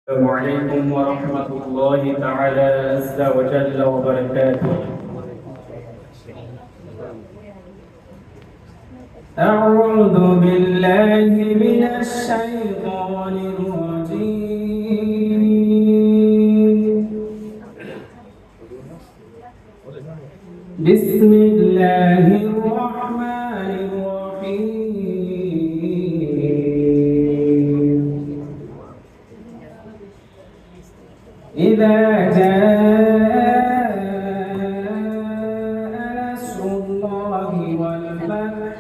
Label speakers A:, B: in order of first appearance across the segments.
A: السلام عليكم ورحمة الله تعالى عز وجل وبركاته. أعوذ بالله من الشيطان الرجيم. بسم الله الرحمن الرحيم. إذا جاء نصر الله والفتح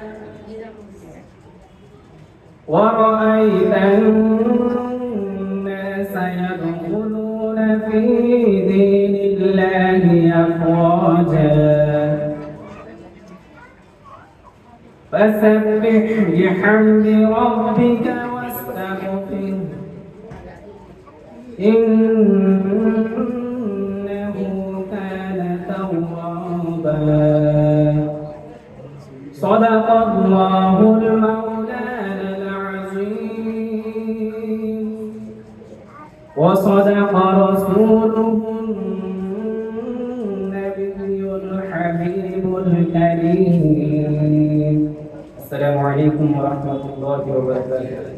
A: ورأيت الناس يدخلون في دين الله أفواجا فسبح بحمد ربك واستغفره إنه كان توابا. صدق الله المولانا العظيم وصدق رسوله النبي الحبيب الكريم. السلام عليكم ورحمة الله وبركاته.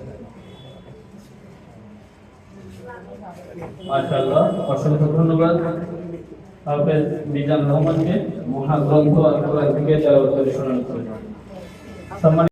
A: মাশাআল্লাহ, অসংখ্য ধন্যবাদ হাফেজ মিজান রহমানকে মহাগ্রন্থ আল কোরআন থেকে তেলাওয়াত করে শোনানোর জন্য।